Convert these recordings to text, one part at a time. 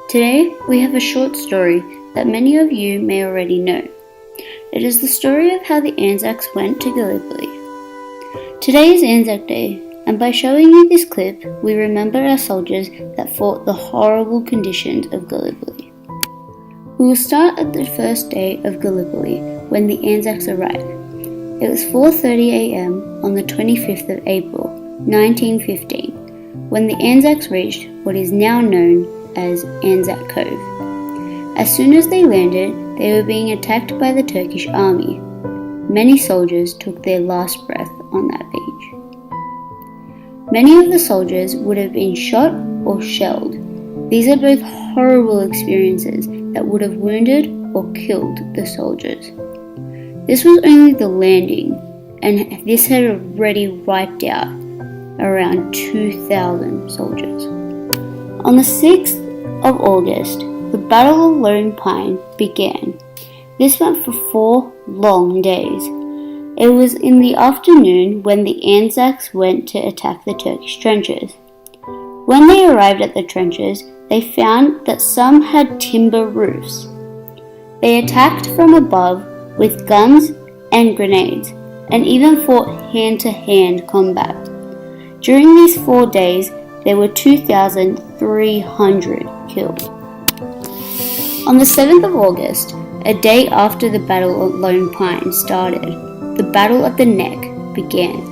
Today we have a short story that many of you may already know. It is the story of how the Anzacs went to Gallipoli. Today is Anzac Day, and by showing you this clip, we remember our soldiers that fought the horrible conditions of Gallipoli. We will start at the first day of Gallipoli when the Anzacs arrived. It was 4:30 a.m. on the 25th of April, 1915, when the Anzacs reached what is now known as Anzac Cove. As soon as they landed, they were being attacked by the Turkish army. Many soldiers took their last breath on that beach. Many of the soldiers would have been shot or shelled. These are both horrible experiences that would have wounded or killed the soldiers. This was only the landing, and this had already wiped out around 2,000 soldiers. On the 6th of August, the Battle of Lone Pine began. This went for 4 long days. It was in the afternoon when the Anzacs went to attack the Turkish trenches. When they arrived at the trenches, they found that some had timber roofs. They attacked from above with guns and grenades, and even fought hand-to-hand combat. During these 4 days, there were 2,300 killed. On the 7th of August, a day after the Battle of Lone Pine started, the Battle of the Neck began.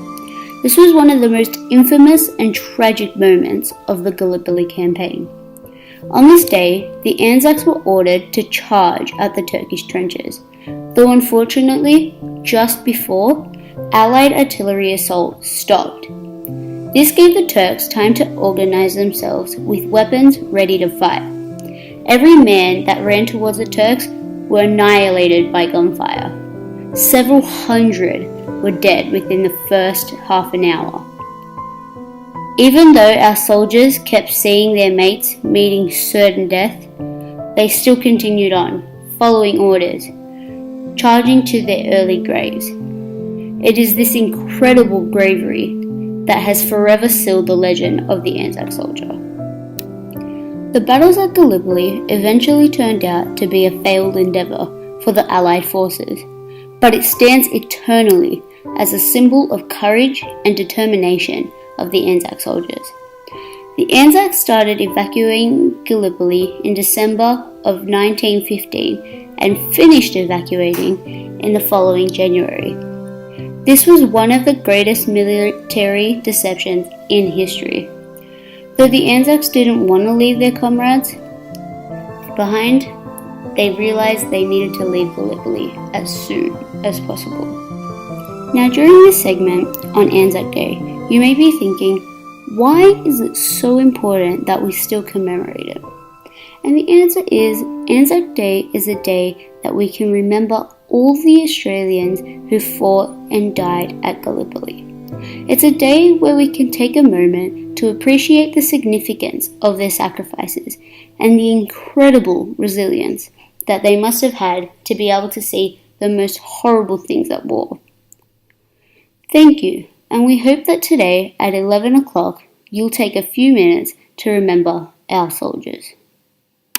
This was one of the most infamous and tragic moments of the Gallipoli campaign. On this day, the Anzacs were ordered to charge at the Turkish trenches, though unfortunately, just before, Allied artillery assault stopped. This gave the Turks time to organize themselves with weapons ready to fight. Every man that ran towards the Turks were annihilated by gunfire. Several hundred were dead within the first half an hour. Even though our soldiers kept seeing their mates meeting certain death, they still continued on, following orders, charging to their early graves. It is this incredible bravery that has forever sealed the legend of the Anzac soldier. The battles at Gallipoli eventually turned out to be a failed endeavour for the Allied forces, but it stands eternally as a symbol of courage and determination of the Anzac soldiers. The Anzacs started evacuating Gallipoli in December of 1915 and finished evacuating in the following January. This was one of the greatest military deceptions in history. Though the Anzacs didn't want to leave their comrades behind, they realized they needed to leave Gallipoli as soon as possible. Now, during this segment on Anzac Day, you may be thinking, why is it so important that we still commemorate it? And the answer is, Anzac Day is a day that we can remember all the Australians who fought and died at Gallipoli. It's a day where we can take a moment to appreciate the significance of their sacrifices and the incredible resilience that they must have had to be able to see the most horrible things at war. Thank you, and we hope that today at 11 o'clock you'll take a few minutes to remember our soldiers.